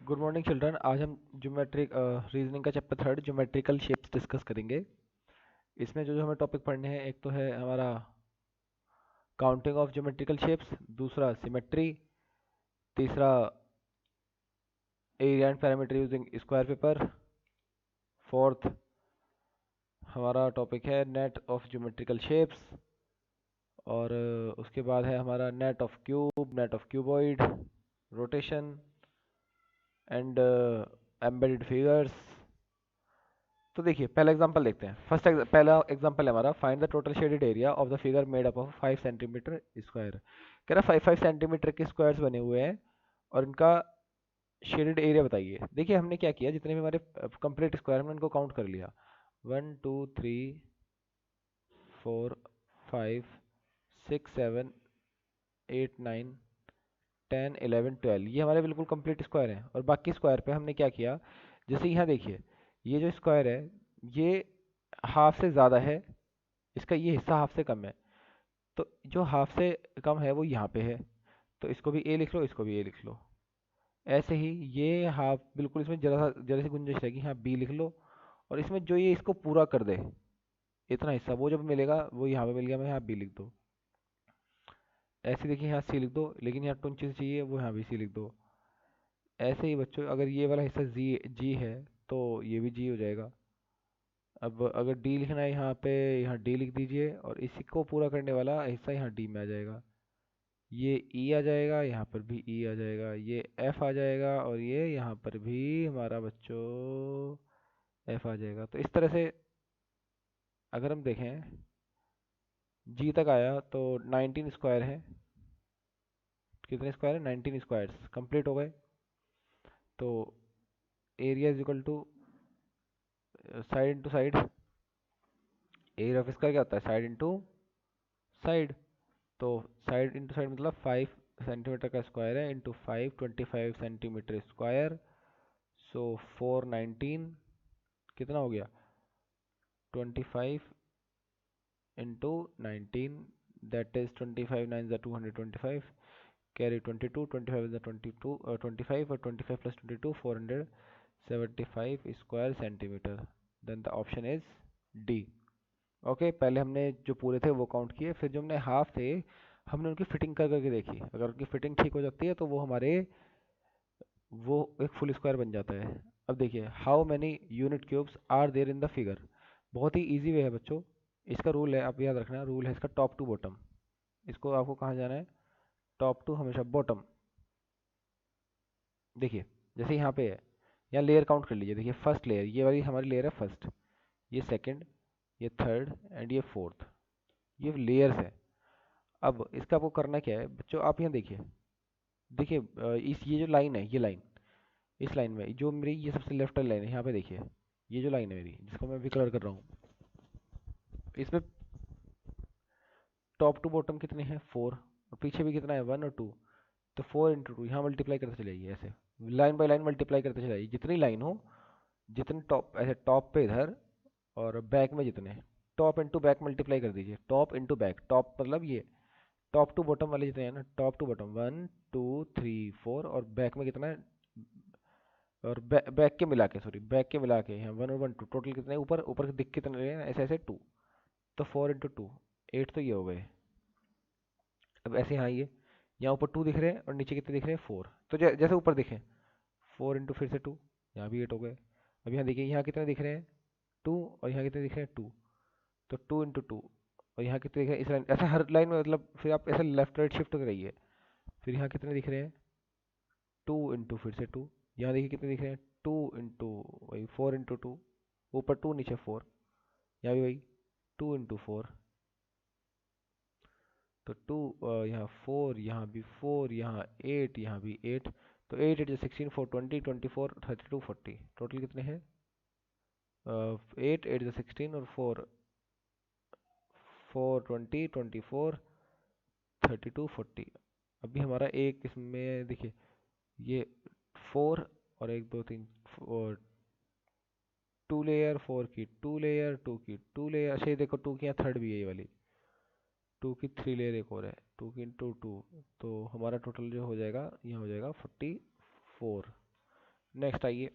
Good morning children. आज हम geometric reasoning का chapter third geometrical shapes discuss करेंगे। इसमें जो जो हमें टॉपिक पढ़ने हैं, एक तो है हमारा काउंटिंग ऑफ ज्योमेट्रिकल शेप्स, दूसरा सिमेट्री, तीसरा area and parameter using square paper, fourth हमारा टॉपिक है नेट ऑफ ज्योमेट्रिकल शेप्स, और उसके बाद है हमारा net of cube, net of cuboid, rotation and embedded figures. तो देखिए पहला एग्जांपल देखते हैं। पहला एग्जांपल है हमारा, find the total shaded area of the figure made up of 5 centimetre square. कह रहा 5 सेंटीमीटर के स्क्वायर्स बने हुए हैं और इनका शेडेड एरिया बताइए। देखिए हमने क्या किया, जितने भी हमारे कंप्लीट स्क्वायर हमने इनको काउंट कर लिया। 1 2 3 4 5 6 7 8 9 10 11 12, ये हमारे बिल्कुल कंप्लीट स्क्वायर हैं। और बाकी स्क्वायर पे हमने क्या किया, जैसे यहाँ देखिए, ये जो स्क्वायर है ये हाफ से ज़्यादा है, इसका ये हिस्सा हाफ से कम है, तो जो हाफ से कम है वो यहाँ पे है, तो इसको भी ए लिख लो, इसको भी ए लिख लो। ऐसे ही ये हाफ बिल्कुल, इसमें जरा सी गुंजाइश रहेगी, यहाँ बी लिख लो। और इसमें जो ये इसको पूरा कर दे, इतना हिस्सा वो जब मिलेगा वो यहाँ पे मिल गया, मैं यहाँ बी लिख दो। ऐसे देखिए यहाँ सी लिख दो, लेकिन यहाँ टूंची से चाहिए वो यहाँ भी सी लिख दो। ऐसे ही बच्चों, अगर ये वाला हिस्सा जी जी है तो ये भी जी हो जाएगा। अब अगर डी लिखना है यहाँ पे, यहाँ डी लिख दीजिए, और इसी को पूरा करने वाला हिस्सा यहाँ डी में आ जाएगा। ये ई आ जाएगा, यहाँ पर भी ई आ जाएगा, ये एफ आ जाएगा, और ये यहाँ पर भी हमारा बच्चों एफ आ जाएगा। तो इस तरह से अगर हम देखें, जी तक आया तो 19 स्क्वायर है। कितने स्क्वायर है? 19 स्क्वायर्स कंप्लीट हो गए। तो area is equal to side into side. Area of square क्या होता है? Side into side. तो साइड इंटू साइड मतलब 5 सेंटीमीटर का स्क्वायर है, इंटू 25 सेंटीमीटर स्क्वायर। सो 419 कितना हो गया? 25 into 19, that is 25 9 225, carry 22, 25 is 22 25, और 25 plus 22 475 square centimetre. Then the option is D. Okay, पहले हमने जो पूरे थे वो काउंट किए, फिर जो हमने हाफ थे हमने उनकी फिटिंग कर करके देखी। अगर उनकी फिटिंग ठीक हो जाती है तो वो एक फुल स्क्वायर बन जाता है। अब देखिए, how many unit cubes are there in the figure. बहुत ही इजी वे है बच्चों। इसका रूल है, आप याद रखना, रूल है इसका टॉप टू बॉटम। इसको आपको कहाँ जाना है? टॉप टू हमेशा बॉटम। देखिए जैसे यहाँ पे है, यहाँ लेयर काउंट कर लीजिए। देखिए फर्स्ट लेयर, ये वाली हमारी लेयर है फर्स्ट, ये सेकंड, ये थर्ड एंड ये फोर्थ, ये लेयर्स है। अब इसका आपको करना क्या है बच्चों, आप यहाँ देखिए। देखिए इस ये जो लाइन है, ये लाइन, इस लाइन में जो मेरी ये सबसे लेफ्ट वाली लाइन है, यहाँ पे देखिए, ये जो लाइन है मेरी जिसको मैं अभी कलर कर रहा हूँ, इसमें टॉप टू बॉटम कितने हैं? 4, और पीछे भी कितना है? 1 और 2। तो 4 इंटू 2 यहाँ मल्टीप्लाई करते चले जाइए, ऐसे लाइन बाय लाइन मल्टीप्लाई करते चले जाइए। जितनी लाइन हो, जितने टॉप, ऐसे टॉप पे इधर और बैक में जितने, टॉप इंटू बैक मल्टीप्लाई कर दीजिए। टॉप इंटू बैक, टॉप मतलब ये टॉप टू बॉटम वाले जितने हैं ना, टॉप टू बॉटम 1 2 3 4, और बैक में कितना है, और बैक के मिला के, सॉरी बैक के मिला के यहाँ 1 और 1 2, टोटल कितने ऊपर ऊपर दिख कितने रहे हैं? ऐसे ऐसे 2। तो 4 इंटू 2 8, तो ये हो गए। अब ऐसे यहाँ ये, यहाँ ऊपर 2 दिख रहे हैं और नीचे कितने दिख रहे हैं? 4। तो जैसे ऊपर दिखे 4 इंटू फिर से 2, यहाँ भी 8 हो गए। अब यहाँ देखिए, यहाँ कितने दिख रहे हैं? 2, और यहाँ कितने दिख रहे हैं? 2। तो 2 इंटू 2, और यहाँ कितने दिख रहे हैं? इस लाइन, ऐसे हर लाइन में, मतलब फिर आप ऐसे लेफ्ट राइट शिफ्ट करिए। फिर यहाँ कितने दिख रहे हैं? 2 इंटू फिर से 2, यहाँ देखिए कितने दिख रहे हैं? 2 इंटू, वही 4 इंटू 2, ऊपर 2 नीचे 4, यहाँ भी वही 2 इंटू 4। तो 2, यहाँ 4, यहाँ भी 4, यहाँ 8, यहाँ भी 8। तो 8 8 16, 4 20 24 32 40, टोटल कितने हैं? 8 8 16 और 4 4 20 24 32 40। अभी हमारा एक इसमें देखिए, ये 4 और 1 2 3, और 2 लेयर, 4 की 2 लेयर, 2 की 2 लेयर। अच्छा ये देखो, 2 की यहाँ थर्ड भी है, ये वाली 2 की 3 लेयर एक और है, 2 की इंटू 2। तो हमारा टोटल जो हो जाएगा, यहाँ हो जाएगा 44। नेक्स्ट आइए,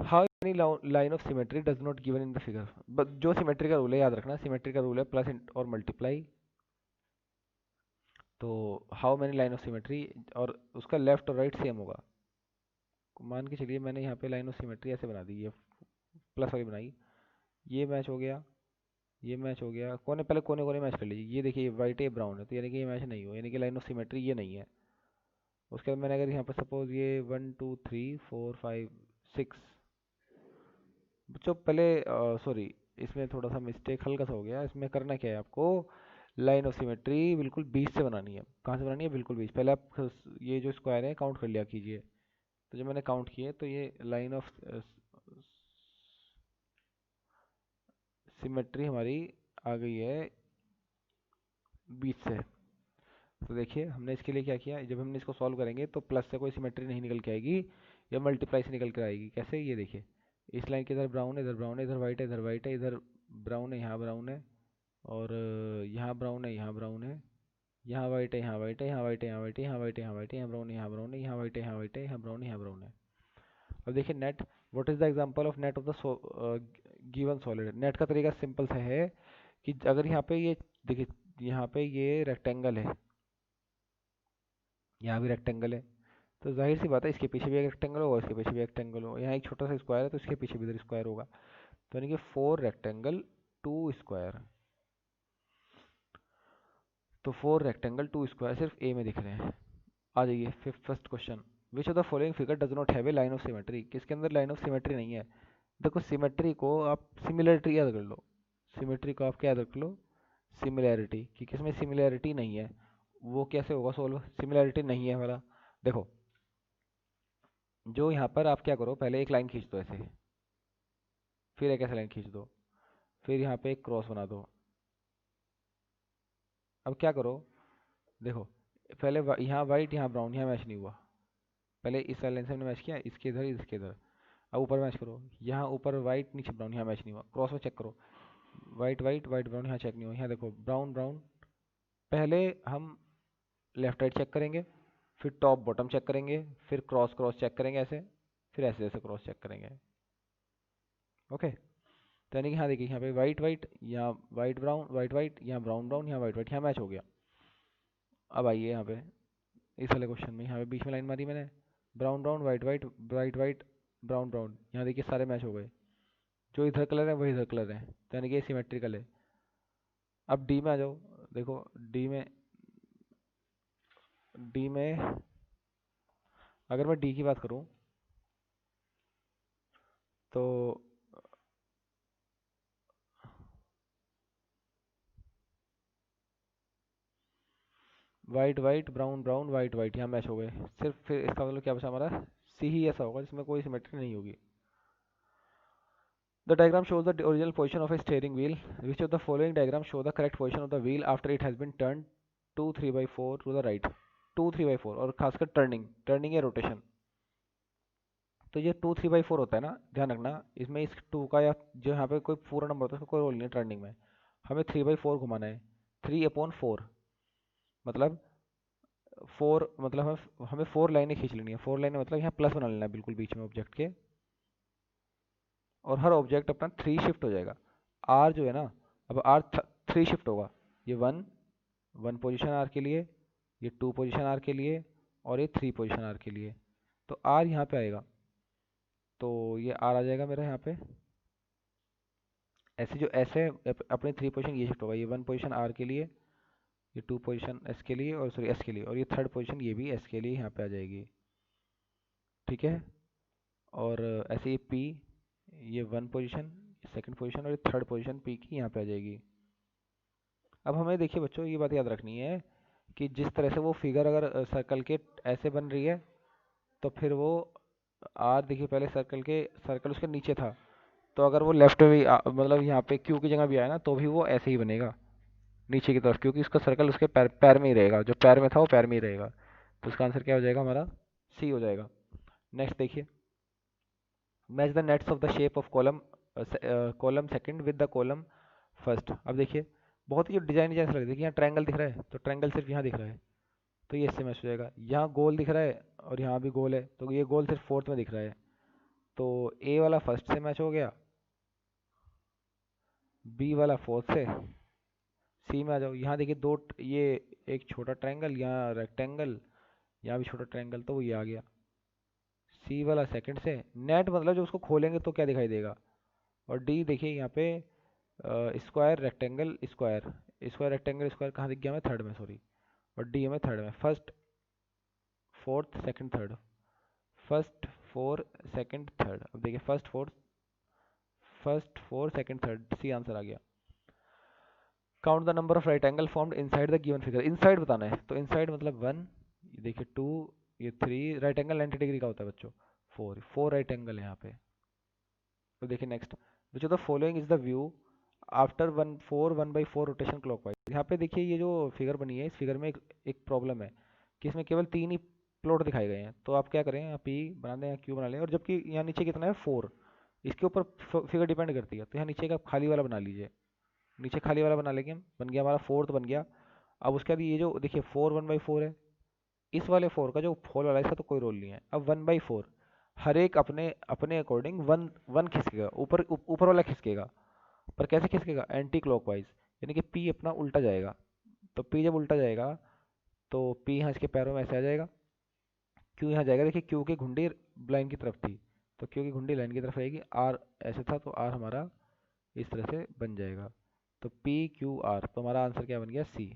how many line of symmetry does not given in the figure. जो सिमेट्री का रूल है याद रखना, सिमेट्री का रूल है प्लस और मल्टीप्लाई। तो how many line of symmetry, और उसका लेफ्ट और राइट सेम होगा। मान के चलिए मैंने यहाँ पे लाइन ऑफ सिमेट्री ऐसे बना दी, ये प्लस वाली बनाई, ये मैच हो गया, ये मैच हो गया, कोने पहले कोने कोने मैच कर लीजिए। ये देखिए वाइट है ब्राउन है, तो यानी कि ये मैच नहीं हो, यानी कि लाइन ऑफ सिमेट्री ये नहीं है। उसके बाद मैंने अगर यहाँ पर सपोज ये 1 2 3 4 5 6, बच्चों पहले सॉरी, इसमें थोड़ा सा मिस्टेक हल्का सा हो गया। इसमें करना क्या है आपको, लाइन ऑफ सिमेट्री बिल्कुल बीच से बनानी है। कहाँ से बनानी है, बिल्कुल बीच। पहले आप ये जो स्क्वायर है काउंट कर लिया कीजिए। तो जब मैंने काउंट किए तो ये लाइन ऑफ सिमेट्री हमारी आ गई है बीच से। तो देखिए हमने इसके लिए क्या किया, जब हमने इसको सॉल्व करेंगे तो प्लस से कोई सिमेट्री नहीं निकल के आएगी, या मल्टीप्लाई से निकल कर आएगी। कैसे, ये देखिए इस लाइन के इधर ब्राउन है, इधर ब्राउन है, इधर वाइट है, इधर वाइट है, इधर ब्राउन है, यहाँ ब्राउन है, और यहाँ ब्राउन है, यहाँ ब्राउन है, यहाँ वाइट है, यहाँ वाइट है, यहाँ वाइट है, यहाँ वाइट है, यहाँ वाइट है, यहाँ वाइट है, यहाँ ब्राउन है, यहाँ ब्राउन है, यहाँ वाइट है, यहाँ वाइट है, यहाँ ब्राउन है, यहाँ ब्राउन है। अब देखिए net, what is the example of net of the given solid. Net का तरीका सिंपल सा है कि अगर यहाँ पे ये देखिए, यहाँ पे ये रेक्टेंगल है, यहाँ भी रेक्टेंगल है, तो जाहिर सी बात है इसके पीछे भी एक रेक्टेंगल होगा, इसके पीछे भी रेक्टेंगल होगा। यहाँ एक छोटा सा स्क्वायर है तो इसके पीछे भी इधर स्क्वायर होगा। तो यानी कि 4 रेक्टेंगल 2 स्क्वायर। तो 4 रेक्टेंगल 2 स्क्वायर सिर्फ ए में दिख रहे हैं। आ जाइए first question, which of the following figure does not have a line of symmetry. किसके अंदर लाइन ऑफ सिमेट्री नहीं है। देखो सिमेट्री को आप सिमिलरिटी याद कर लो, सिमेट्री को आप क्या याद रख लो, सिमिलैरिटी, कि किसमें सिमिलैरिटी नहीं है। वो कैसे होगा सोल्व, सिमिलैरिटी नहीं है वाला। देखो जो यहाँ पर आप क्या करो, पहले एक लाइन खींच दो ऐसे, फिर एक ऐसे लाइन खींच दो, फिर यहाँ पे एक क्रॉस बना दो। अब क्या करो, देखो पहले यहाँ वाइट यहाँ ब्राउन, यहाँ मैच नहीं हुआ। पहले इस लाइन से हमने मैच किया, इसके इधर इसके इधर। अब ऊपर मैच करो, यहाँ ऊपर वाइट नीचे ब्राउन, यहाँ मैच नहीं हुआ। क्रॉस में चेक करो, वाइट वाइट वाइट ब्राउन, यहाँ चेक नहीं हुआ। यहाँ देखो ब्राउन ब्राउन। पहले हम लेफ्ट राइट चेक करेंगे, फिर टॉप बॉटम चेक करेंगे, फिर क्रॉस क्रॉस चेक करेंगे ऐसे, फिर ऐसे ऐसे क्रॉस चेक करेंगे। ओके, तो यानी कि हाँ देखिए यहाँ पे वाइट वाइट, यहाँ वाइट ब्राउन, वाइट वाइट, यहाँ ब्राउन ब्राउन, यहाँ वाइट वाइट, यहाँ मैच हो गया। अब आइए यहाँ पे इस वाले क्वेश्चन में, यहाँ पे बीच में लाइन मारी मैंने, brown brown white white white white brown brown, यहाँ देखिए सारे मैच हो गए। जो इधर कलर है वही इधर कलर है, तो यानी कि सिमेट्रिकल है। अब डी में आ जाओ, देखो डी में अगर मैं डी की बात करूं तो white white brown brown white white, यहाँ मैच हो गए सिर्फ। फिर इसका मतलब क्या बचा हमारा, सी ही ऐसा होगा जिसमें कोई सिमेट्री नहीं होगी। The diagram shows the original position of a steering wheel. Which of the following diagram show the correct position of the wheel after it has been turned 2 3/4 to the right? 2 3/4 और खासकर turning या rotation. तो ये 2 3/4 होता है ना, ध्यान रखना इसमें, इस 2 का या जो यहाँ पे कोई पूरा नंबर होता है उसका कोई रोल नहीं है टर्निंग में। हमें 3/4 घुमाना है, 3/4 मतलब 4 मतलब हमें 4 लाइनें खींच लेनी है। 4 लाइनें मतलब यहाँ प्लस बना लेना है बिल्कुल बीच में ऑब्जेक्ट के, और हर ऑब्जेक्ट अपना 3 शिफ्ट हो जाएगा। आर जो है ना, अब आर 3 शिफ्ट होगा। ये 1 पोजीशन आर के लिए, ये 2 पोजीशन आर के लिए, और ये 3 पोजीशन आर के लिए। तो आर यहाँ पे आएगा, तो ये आर आ जाएगा मेरा यहाँ पे ऐसे। जो ऐसे अपने 3 पोजीशन ये शिफ्ट होगा, ये 1 पोजीशन आर के लिए, ये 2 पोजीशन एस के लिए, और सॉरी एस के लिए, और ये 3rd पोजीशन ये भी एस के लिए यहाँ पे आ जाएगी। ठीक है, और ऐसे ये पी, ये 1 पोजीशन, 2nd पोजीशन, और ये 3rd पोजीशन पी की यहाँ पे आ जाएगी। अब हमें देखिए बच्चों ये बात याद रखनी है कि जिस तरह से वो फिगर अगर सर्कल के ऐसे बन रही है, तो फिर वो आर देखिए पहले सर्कल उसके नीचे था, तो अगर वो लेफ्ट में भी मतलब यहाँ पे क्यू की जगह भी आया ना, तो भी वो ऐसे ही बनेगा नीचे की तरफ, क्योंकि उसका सर्कल उसके पैर पैर में ही रहेगा, जो पैर में था वो पैर में ही रहेगा। तो इसका आंसर क्या हो जाएगा हमारा, सी हो जाएगा। नेक्स्ट देखिए, match the nets of the shape of column second with the column first. अब देखिए बहुत ही जो डिजाइन जैसा लग रहा है, यहाँ ट्रायंगल दिख रहा है, तो ट्रायंगल सिर्फ यहाँ दिख रहा है, तो ये इससे मैच हो जाएगा। यहाँ गोल दिख रहा है और यहाँ भी गोल है, तो ये गोल सिर्फ फोर्थ में दिख रहा है। तो ए वाला फर्स्ट से मैच हो गया, बी वाला फोर्थ से। सी में आ जाओ, यहाँ देखिए ये एक छोटा ट्रायंगल, यहाँ रेक्टेंगल, यहाँ भी छोटा ट्रायंगल, तो वो ये आ गया। सी वाला सेकंड से, नेट मतलब जो उसको खोलेंगे तो क्या दिखाई देगा। और डी देखिए यहाँ पे square rectangle square, square rectangle square कहाँ दिख गया हमें, थर्ड में, सॉरी। और डी हमें थर्ड में, first fourth second third, first four second third. अब देखिए first four second third, C answer आ गया। Count the number of right angle formed inside the given figure, inside बताना है, तो इनसाइड मतलब 1, ये देखिए 2, ये 3, राइट एंगल 90 डिग्री का होता है बच्चों, 4 राइट एंगल है यहाँ पे। तो देखिए next, which of the following is the view after 1/4 rotation clockwise. यहाँ पे देखिए ये जो फिगर बनी है, इस फिगर में एक प्रॉब्लम है कि इसमें केवल 3 ही प्लॉट दिखाए गए हैं। तो आप क्या करें, यहाँ पी बना दें, यहाँ क्यू बना लें, और जबकि यहाँ नीचे कितना है 4, इसके ऊपर फिगर डिपेंड करती है। तो यहाँ नीचे का खाली वाला बना लीजिए, नीचे खाली वाला बना लेंगे हम, बन गया हमारा फोर्थ बन गया। अब उसके बाद ये जो देखिए 4 1/4 है, इस वाले 4 का जो फोल वाला है इसका तो कोई रोल नहीं है। अब 1/4 हर एक अपने अपने अकॉर्डिंग वन वन खिसकेगा, ऊपर वाला खिसकेगा, पर कैसे खिसकेगा, एंटी क्लॉकवाइज, यानी कि पी अपना उल्टा जाएगा। तो पी जब उल्टा जाएगा तो पी यहाँ इसके पैरों में ऐसे आ जाएगा, क्यू यहाँ जाएगा, देखिए क्यू की घुंडी लाइन की तरफ थी, तो क्यू की घुंडी लाइन की तरफ आएगी, आर ऐसे था तो आर हमारा इस तरह से बन जाएगा। तो पी क्यू आर, तो हमारा आंसर क्या बन गया, C.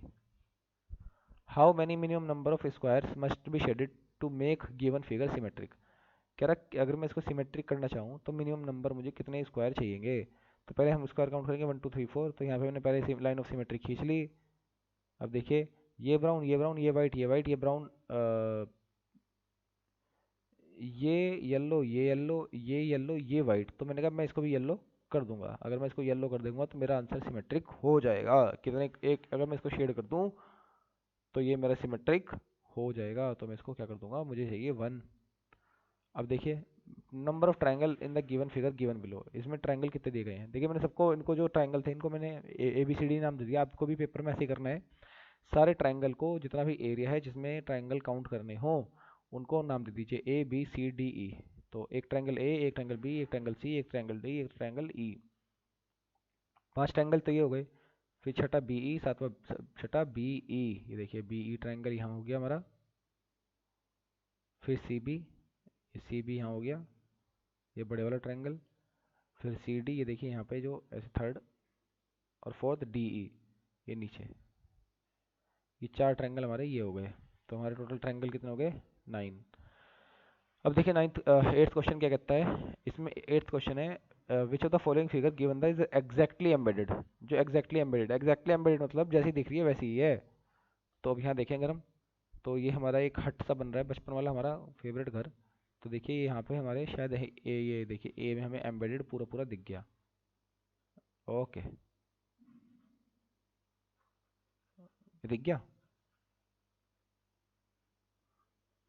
How many minimum number of squares must be shaded to make given figure symmetric. कह रहा कि अगर मैं इसको सिमेट्रिक करना चाहूँ तो मिनिमम नंबर मुझे कितने स्क्वायर चाहिएंगे। तो पहले हम स्क्वायर काउंट करेंगे 1 2 3 4, तो यहाँ पे मैंने पहले लाइन ऑफ सिमेट्री खींच ली। अब देखिए ये ब्राउन ये ब्राउन, ये वाइट ये वाइट, ये ब्राउन, ये येलो ये येलो ये येलो ये वाइट, तो मैंने कहा मैं इसको भी येलो कर दूंगा। अगर मैं इसको येलो कर दूंगा तो मेरा आंसर सिमेट्रिक हो जाएगा। कितने एक अगर मैं इसको शेड कर दूं तो ये मेरा सिमेट्रिक हो जाएगा। तो मैं इसको क्या कर दूंगा, मुझे चाहिए 1। अब देखिए number of triangle in the given figure given below, इसमें ट्रायंगल कितने दिए गए हैं। देखिए मैंने सबको, इनको जो ट्रायंगल थे इनको मैंने ए बी सी डी नाम दे दिया। आपको भी पेपर में ऐसे ही करना है, सारे ट्रायंगल को जितना भी एरिया है जिसमें ट्रायंगल काउंट करने हो उनको नाम दे दीजिए ए बी सी डी ई। तो एक ट्रायंगल ए, एक ट्रायंगल बी, एक ट्रायंगल सी, एक ट्रायंगल डी, एक ट्रायंगल ई, 5 ट्रायंगल तो ये हो गए। फिर छठा बी ई, सातवां छठा बी ई, ये देखिए बी ई ट्रायंगल यहाँ हो गया हमारा। फिर सी बी यहाँ हो गया, ये बड़े वाला ट्रायंगल। फिर सी डी, ये देखिए यहाँ पे जो ऐसे थर्ड, और फोर्थ डी ई, ये नीचे। ये 4 ट्रायंगल हमारे ये हो गए। तो हमारे टोटल ट्रायंगल कितने हो गए, 9। अब देखिए एट्थ क्वेश्चन क्या कहता है। इसमें एट्थ क्वेश्चन है which of the following figure given the is exactly embedded. जो एग्जैक्टली एम्बेडेड मतलब जैसी दिख रही है वैसी ही है। तो अब यहाँ देखेंगे हम, तो ये हमारा एक हट सा बन रहा है, बचपन वाला हमारा फेवरेट घर। तो देखिए यहाँ पे हमारे शायद ये देखिए ए में हमें एम्बेडेड पूरा पूरा दिख गया। ओके, दिख गया।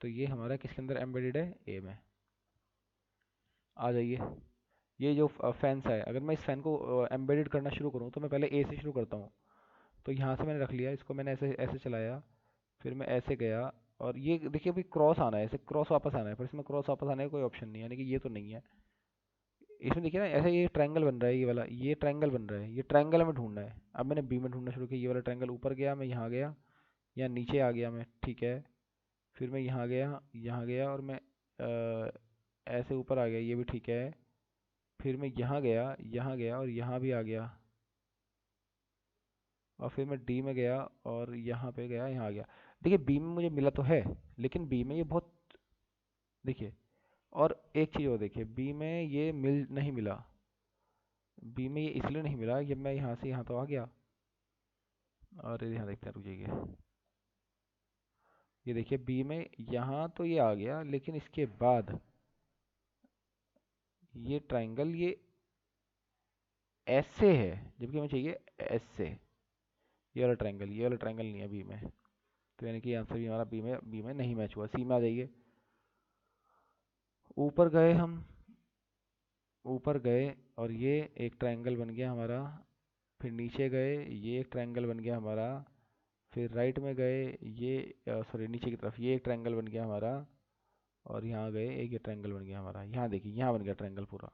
तो ये हमारा किसके अंदर एम्बेडेड है, ए में। आ जाइए, ये जो फैन सा है, अगर मैं इस फैन को एम्बेडेड करना शुरू करूँ तो मैं पहले ए से शुरू करता हूँ। तो यहाँ से मैंने रख लिया, इसको मैंने ऐसे ऐसे चलाया, फिर मैं ऐसे गया, और ये देखिए अभी क्रॉस आना है, ऐसे क्रॉस वापस आना है, पर इसमें क्रॉस वापस आने का कोई ऑप्शन नहीं है, यानी कि ये तो नहीं है। इसमें देखिए ना ऐसे ये ट्रायंगल बन रहा है, ये वाला ये ट्रायंगल बन रहा है, ये ट्रायंगल हमें ढूंढना है। अब मैंने बी में ढूंढना शुरू किया, ये वाला ट्रायंगल ऊपर गया, मैं यहाँ गया, या नीचे आ गया मैं, ठीक है। फिर मैं यहाँ गया और मैं ऐसे ऊपर आ गया, ये भी ठीक है। फिर मैं यहाँ गया और यहाँ भी आ गया, और फिर मैं डी में गया और यहाँ पे गया, यहाँ आ गया। देखिए बी में मुझे मिला तो है, लेकिन बी में ये बहुत, देखिए, और एक चीज़ और देखिए, बी में ये मिल नहीं मिला। बी में ये इसलिए नहीं मिला, जब मैं यहाँ से यहाँ तो आ गया, और यहाँ देखते हैं, रुकिए, ये देखिए बी में यहाँ तो ये आ गया, लेकिन इसके बाद ये ट्राइंगल ये ऐसे है, जबकि हमें चाहिए ऐसे। ये वाला ट्राइंगल नहीं है बी में, तो यानी कि आंसर भी हमारा बी में नहीं मैच हुआ। सी में आ जाइए। ऊपर गए हम, ऊपर गए और ये एक ट्रायंगल बन गया हमारा। फिर नीचे गए, ये एक ट्रायंगल बन गया हमारा। फिर राइट में गए, ये सॉरी नीचे की तरफ ये एक ट्रायंगल बन गया हमारा। और यहाँ गए, एक ये ट्रायंगल बन गया हमारा। यहाँ देखिए, यहाँ बन गया ट्रायंगल पूरा।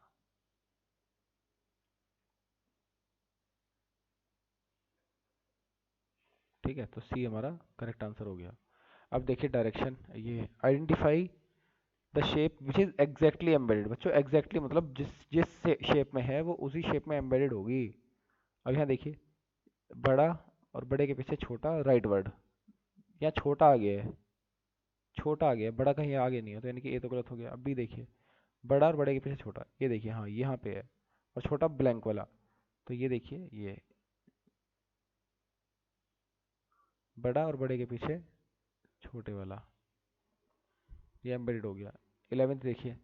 ठीक है, तो सी हमारा करेक्ट आंसर हो गया। अब देखिए डायरेक्शन, ये identify the shape which is exactly embedded. बच्चों एग्जैक्टली मतलब जिस जिस शेप में है वो उसी शेप में एम्बेडेड होगी। अब यहाँ देखिए, बड़ा और बड़े के पीछे छोटा, राइट वर्ड। यहाँ छोटा आ गया है, छोटा आ गया है, बड़ा कहीं आगे नहीं है, तो यानी कि ए तो गलत हो गया। अब भी देखिए, बड़ा और बड़े के पीछे छोटा, ये देखिए हाँ यहाँ पे है, और छोटा ब्लैंक वाला। तो ये देखिए, ये बड़ा और बड़े के पीछे छोटे वाला, ये एम्बेडेड हो गया। 11th देखिए,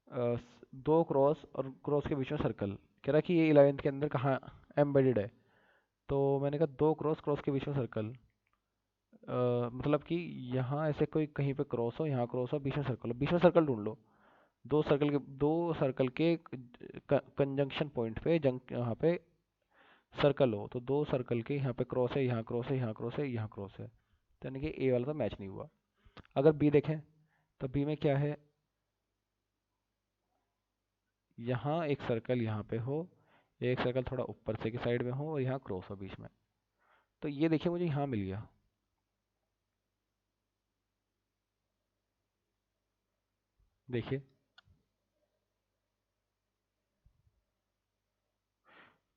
दो क्रॉस और क्रॉस के बीच में सर्कल। कह रहा है कि ये 11th के अंदर कहाँ एम्बेडेड है। तो मैंने कहा दो क्रॉस, क्रॉस के बीच में सर्कल, मतलब कि यहाँ ऐसे कोई कहीं पे क्रॉस हो, यहाँ क्रॉस हो, बीच में सर्कल हो, बीच में सर्कल ढूंढ लो। दो सर्कल के कंजंक्शन पॉइंट पे यहाँ पे सर्कल हो, तो दो सर्कल के यहाँ पे क्रॉस है, यहाँ क्रॉस है, यहाँ क्रॉस है, यहाँ क्रॉस है, तो यानी कि ए वाला तो मैच नहीं हुआ। अगर बी देखें, तो बी में क्या है, यहाँ एक सर्कल यहाँ पे हो, एक सर्कल थोड़ा ऊपर से की साइड में हो, और यहाँ क्रॉस हो बीच में। तो ये देखिए मुझे यहाँ मिल गया। देखिए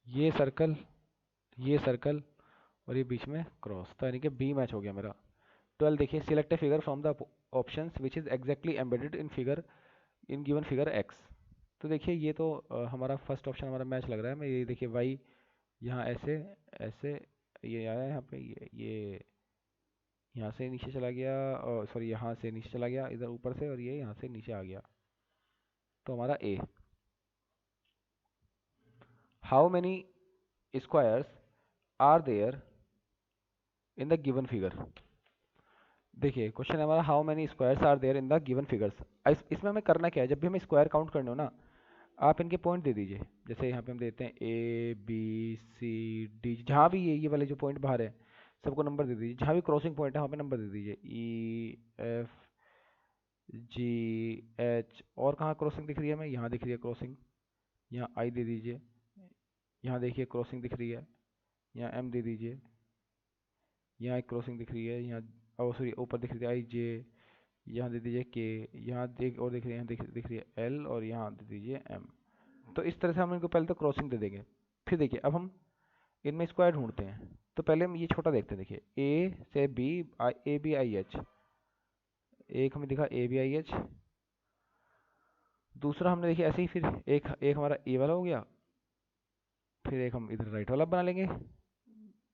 ये सर्कल, ये सर्कल, और ये बीच में क्रॉस, तो यानी कि बी मैच हो गया मेरा। 12 देखिए, select a figure from the options which is exactly embedded in figure, in given figure x. तो देखिए ये तो हमारा फर्स्ट ऑप्शन हमारा मैच लग रहा है। मैं ये देखिए वाई यहाँ ऐसे, ऐसे, ये आया यहाँ पे, ये यहाँ से नीचे चला गया, और सॉरी यहाँ से नीचे चला गया इधर ऊपर से, और ये यहाँ से नीचे आ गया, तो हमारा A. How many squares are there in the given figure. देखिए क्वेश्चन है हमारा, how many squares are there in the given figures. इसमें हमें करना क्या है, जब भी हमें स्क्वायर काउंट करने हो ना, आप इनके पॉइंट दे दीजिए। जैसे यहाँ पे हम देते हैं ए बी सी डी, जहाँ भी ये वाले जो पॉइंट बाहर है सबको नंबर दे दीजिए। जहाँ भी क्रॉसिंग पॉइंट है वहाँ पे नंबर दे दीजिए, ई एफ जी एच। और कहाँ क्रॉसिंग दिख रही है हमें, यहाँ दिख रही है क्रॉसिंग, यहाँ आई दे दीजिए। यहाँ देखिए क्रॉसिंग दिख रही है, यहाँ एम दे दीजिए। यहाँ एक क्रॉसिंग दिख रही है, यहाँ ओ सॉरी ऊपर दिख रही है आई जे, यहाँ दे दीजिए के। यहाँ देख और दिख रही है, यहाँ दिख रही है एल, और यहाँ दे दीजिए एम। तो इस तरह से हम इनको पहले तो क्रॉसिंग दे देंगे। फिर देखिए अब हम इनमें स्क्वायर ढूंढते हैं। तो पहले हम ये छोटा देखते हैं। देखिए ए से B, A B I H, एक हमें दिखा ए बी आई एच। दूसरा हमने देखिए ऐसे ही, फिर एक एक हमारा ए वाला हो गया। फिर एक हम इधर राइट वाला बना लेंगे,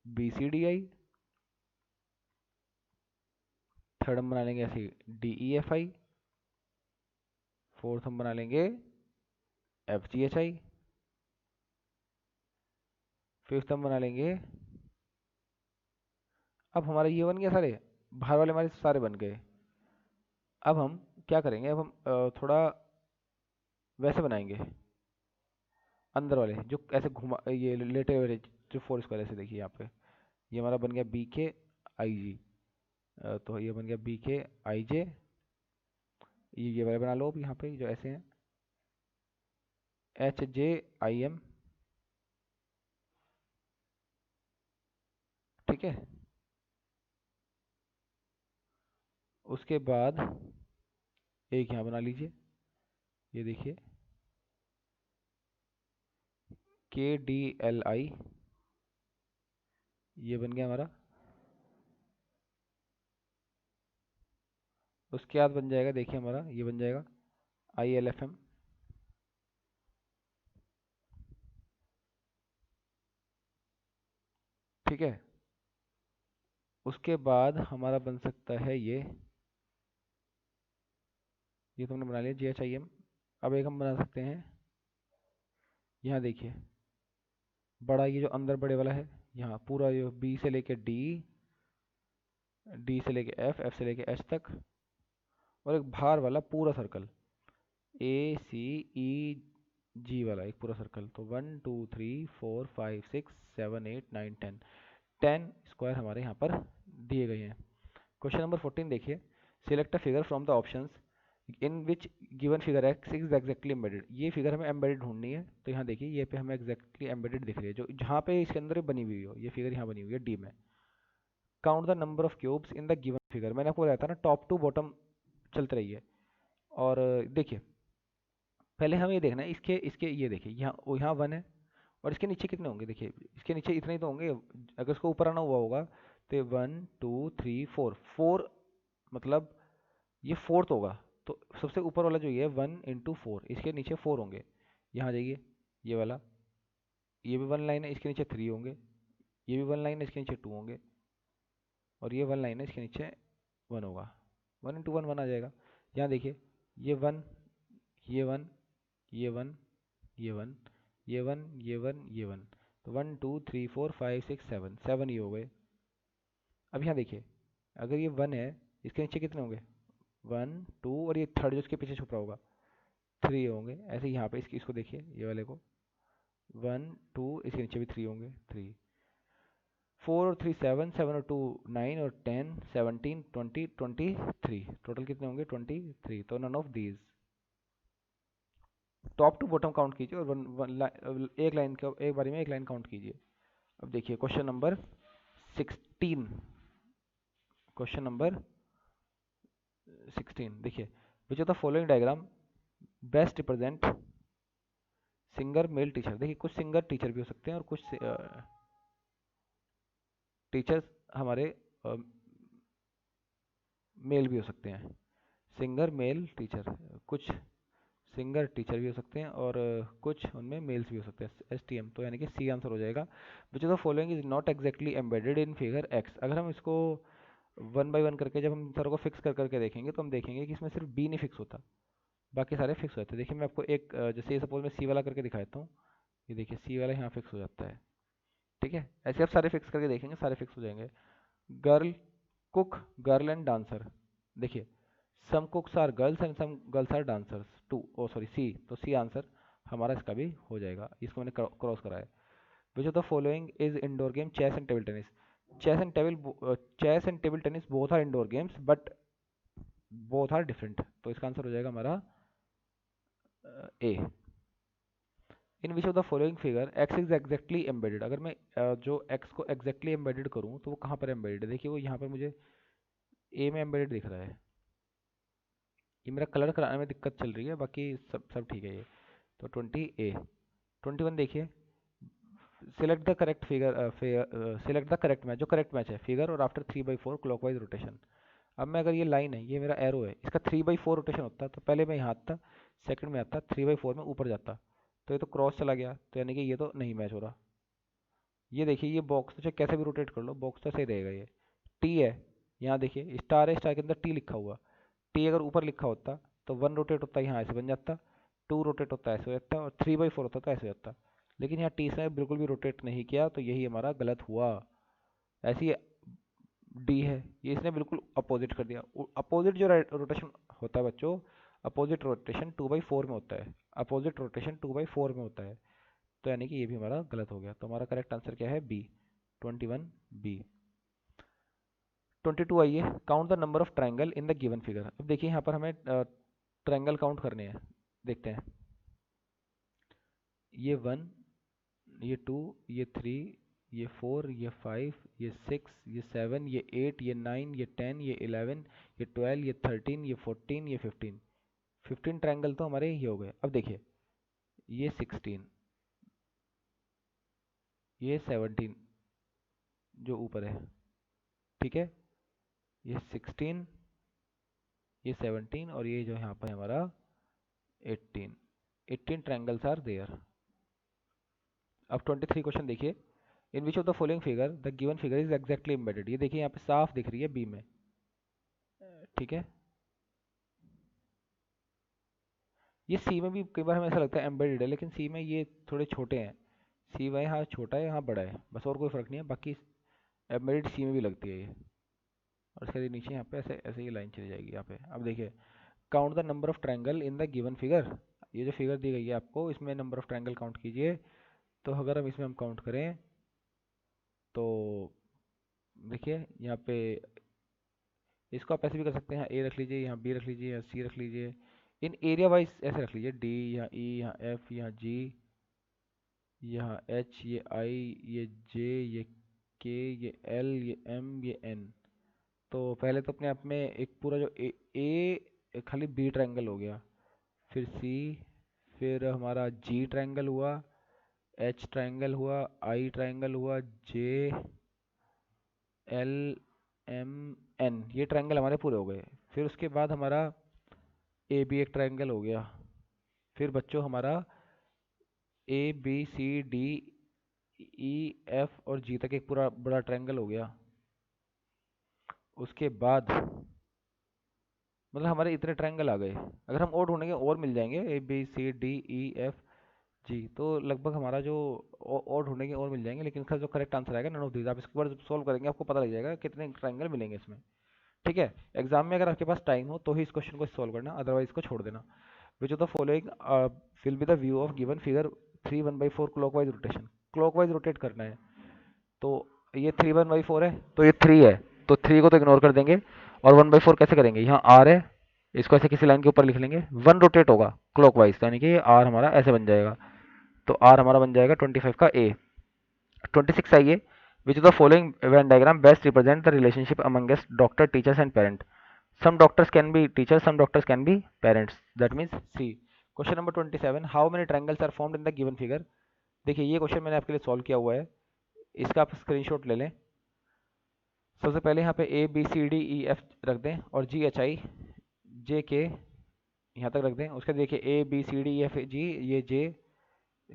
B C D I. Third हम बना लेंगे ऐसे D E F I. Fourth हम बना लेंगे F G H I. Fifth हम बना लेंगे, अब हमारा ये बन गया सारे, बाहर वाले हमारे सारे बन गए। अब हम क्या करेंगे, अब हम थोड़ा वैसे बनाएंगे, अंदर वाले जो ऐसे घुमा, ये लेटे हुए जो फोर स्क्वायर ऐसे। देखिए यहाँ पे ये हमारा बन गया बी के आई जी, तो ये बन गया बी के आई जे। ये वाले बना लो अब यहाँ पे जो ऐसे हैं, एच जे आई एम। ठीक है, उसके बाद एक यहाँ बना लीजिए, ये देखिए के डी एल आई, ये बन गया हमारा। उसके बाद बन जाएगा, देखिए हमारा ये बन जाएगा आई एल एफ एम। ठीक है, उसके बाद हमारा बन सकता है ये तुमने बना लिया जी एच आई एम। अब एक हम बना सकते हैं, यहाँ देखिए बड़ा, ये जो अंदर बड़े वाला है, यहाँ पूरा ये बी से लेके डी, डी से लेके एफ, एफ से लेके एच तक, और एक बाहर वाला पूरा सर्कल ए सी ई जी वाला एक पूरा सर्कल। तो 1 2 3 4 5 6 7 8 9 10, 10 स्क्वायर हमारे यहाँ पर दिए गए हैं। क्वेश्चन नंबर 14 देखिए, select a figure from the options in which given figure X is exactly embedded, ये फिगर हमें एम्बेडेड ढूंढनी है। तो यहाँ देखिए ये पे हमें एग्जैक्टली एम्बेडेड दिख रही है, जो जहाँ पे इसके अंदर बनी हुई हो, ये फिगर यहाँ बनी हुई है डी में। Count the number of cubes in the given figure, मैंने आपको बताया था ना टॉप टू बॉटम चलते रहिए। और देखिए पहले हमें ये देखना है इसके इसके ये देखिए यहाँ 1 है, और इसके नीचे कितने होंगे, देखिए इसके नीचे इतने ही तो होंगे। अगर इसको ऊपर आना हुआ होगा तो 1 2 3 4 मतलब ये फोर्थ होगा। तो सबसे ऊपर वाला जो ये 1 × 4, इसके नीचे 4 होंगे। यहाँ जाइए, ये वाला, ये भी 1 लाइन है, इसके नीचे 3 होंगे। ये भी 1 लाइन है, इसके नीचे 2 होंगे। और ये 1 लाइन है, इसके नीचे 1 होगा। 1 × 1 1 आ जाएगा। यहाँ देखिए ये 1, ये 1, ये 1, ये 1, ये 1, ये 1, ये 1, तो 1 2 3 4 5 6 7 7 ही हो गए। अब यहाँ देखिए अगर ये 1 है, इसके नीचे कितने होंगे, 1 2, और ये थर्ड जो इसके पीछे छुपा होगा 3 होंगे। ऐसे ही यहाँ पे इसको देखिए, ये वाले को 1 2, इसके नीचे भी 3 होंगे, 3 4 और 3 7, 7 और 2 9, और 10 17 20 23, टोटल कितने होंगे 23। तो none of these. Top to bottom count कीजिए और एक लाइन का एक बारी में एक लाइन काउंट कीजिए। अब देखिए क्वेश्चन नंबर 16, क्वेश्चन नंबर 16 देखिए, विच of the following diagram best represent singer male teacher. देखिए कुछ सिंगर टीचर भी हो सकते हैं और कुछ टीचर्स हमारे मेल भी हो सकते हैं। सिंगर मेल टीचर, कुछ सिंगर टीचर भी हो सकते हैं और कुछ उनमें मेल्स भी हो सकते हैं, STM। तो यानी कि सी आंसर हो जाएगा। विच of the following is not exactly embedded in figure x. अगर हम इसको 1 by 1 करके जब हम सारों को फिक्स कर करके देखेंगे तो हम देखेंगे कि इसमें सिर्फ बी नहीं फिक्स होता, बाकी सारे फिक्स हो जाते हैं। देखिए मैं आपको एक जैसे सपोज मैं सी वाला करके दिखाता हूँ। ये देखिए सी वाला यहाँ फिक्स हो जाता है, ठीक है। ऐसे आप सारे फिक्स करके देखेंगे, सारे फिक्स हो जाएंगे। Girl, cook, girl and dancer. देखिए some cooks are girls and some girls are dancers, two oh sorry C, तो सी आंसर हमारा इसका भी हो जाएगा। इसको मैंने क्रॉस कराया। Which of the following is indoor game chess and table tennis. Chess and table tennis both are indoor games but both are different. तो इसका आंसर हो जाएगा हमारा A. In which of the following figure X is exactly embedded. अगर मैं जो x को exactly embedded करूँ तो वो कहाँ पर एम्बेडेड है, देखिए वो यहाँ पर मुझे ए में एम्बेडेड दिख रहा है। ये मेरा कलर कराने में दिक्कत चल रही है, बाकी सब सब ठीक है ये। तो 20A। 21 देखिए, select the correct figure, select the correct match, जो करेक्ट मैच है फिगर और आफ्टर 3/4 क्लॉकवाइज रोटेशन। अब मैं अगर ये लाइन है, ये मेरा एरो है, इसका 3/4 रोटेशन होता तो पहले मैं यहाँ आता, सेकंड में आता, 3/4 में ऊपर जाता। तो ये तो क्रॉस चला गया, तो यानी कि ये तो नहीं मैच हो रहा। ये देखिए ये बॉक्स तो चाहे कैसे भी रोटेट कर लो, बॉक्स तो सही रहेगा। ये टी है, यहाँ देखिए स्टार है, स्टार के अंदर टी लिखा हुआ। टी अगर ऊपर लिखा होता तो 1 रोटेट होता यहाँ ऐसे बन जाता, 2 रोटेट होता ऐसे हो जाता, और 3/4 होता तो ऐसे हो जाता। लेकिन यहाँ टी से बिल्कुल भी रोटेट नहीं किया, तो यही हमारा गलत हुआ। ऐसी डी है, ये इसने बिल्कुल अपोजिट कर दिया। अपोजिट जो रोटेशन होता है बच्चों, अपोजिट रोटेशन 2/4 में होता है, अपोजिट रोटेशन 2/4 में होता है। तो यानी कि ये भी हमारा गलत हो गया। तो हमारा करेक्ट आंसर क्या है, बी, 21B। 22 आइए, count the number of triangle in the given figure. अब देखिए यहाँ पर हमें ट्राइंगल काउंट करने हैं, देखते हैं। ये 1, ये 2, ये 3, ये 4, ये 5, ये 6, ये 7, ये 8, ये 9, ये 10, ये 11, ये 12, ये 13, ये 14, ये 15। 15 ट्राइंगल तो हमारे ये हो गए। अब देखिए ये 16, ये 17 जो ऊपर है, ठीक है। ये 16, ये 17, और ये जो यहाँ पर है हमारा 18। 18 ट्राइंगल्स आर देयर। अब 23 क्वेश्चन देखिए, in which of the following figure the given figure is exactly embedded. ये देखिए यहाँ पे साफ दिख रही है बी में, ठीक है। ये सी में भी कई बार हमें ऐसा लगता है एम्बेडेड है, लेकिन सी में ये थोड़े छोटे हैं। सी वाई यहाँ छोटा है, यहाँ बड़ा है, बस और कोई फर्क नहीं है। बाकी एम्बेडेड सी में भी लगती है ये। और इसके नीचे यहाँ पे ऐसे ऐसे ही लाइन चली जाएगी यहाँ पे। अब देखिए, count the number of triangle in the given figure. ये जो फिगर दी गई है आपको, इसमें नंबर ऑफ ट्राइंगल काउंट कीजिए। तो अगर हम इसमें काउंट करें तो देखिए यहाँ पे इसको आप ऐसे भी कर सकते हैं, यहाँ ए रख लीजिए, यहाँ बी रख लीजिए, यहाँ सी रख लीजिए। इन एरिया वाइज ऐसे रख लीजिए, डी, यहाँ ई, यहाँ एफ, यहाँ जी, यहाँ एच, ये आई, ये जे, ये के, ये एल, ये एम, ये एन। तो पहले तो अपने आप में एक पूरा जो ए खाली बी ट्रायंगल हो गया, फिर सी, फिर हमारा जी ट्रायंगल हुआ, एच ट्रायंगल हुआ, आई ट्रायंगल हुआ, जे, एल, एम, एन, ये ट्रायंगल हमारे पूरे हो गए। फिर उसके बाद हमारा ए बी एक ट्रायंगल हो गया। फिर बच्चों हमारा A B C D E F और जी तक एक पूरा बड़ा ट्रायंगल हो गया। उसके बाद मतलब हमारे इतने ट्रायंगल आ गए। अगर हम और ढूंढेंगे और मिल जाएंगे, A B C D E F G, तो लगभग हमारा जो और ढूंढेंगे और मिल जाएंगे, लेकिन इसका जो करेक्ट आंसर आएगा नन ऑफ दीज। आप इसके बाद सोल्व करेंगे आपको पता लग जाएगा कितने ट्रायंगल मिलेंगे इसमें। ठीक है, एग्जाम में अगर आपके पास टाइम हो तो ही इस क्वेश्चन को सोल्व करना, अदरवाइज इसको छोड़ देना। विच of the following will be the view of given figure 3 1/4 clockwise rotation. Clockwise rotate करना है, तो ये 3 1/4 है, तो ये 3 है, तो 3 को तो इग्नोर कर देंगे। और 1/4 कैसे करेंगे, यहाँ आर है, इसको ऐसे किसी लाइन के ऊपर लिख लेंगे। 1 रोटेट होगा क्लॉकवाइज, यानी कि ये आर हमारा ऐसे बन जाएगा, तो आर हमारा बन जाएगा 25 का ए। 26 आइए, which of the following Venn diagram best represent the relationship amongst doctor teachers and parent. Some doctors can be teachers, some doctors can be parents, that means C. Question number 27, how many triangles are formed in the given figure. देखिए ये question मैंने आपके लिए solve किया हुआ है, इसका आप स्क्रीनशॉट ले लें। सबसे पहले यहाँ पे A B C D E F रख दें और जी एच आई जे के यहाँ तक रख दें। उसके देखिए A B C D E F G, ये जे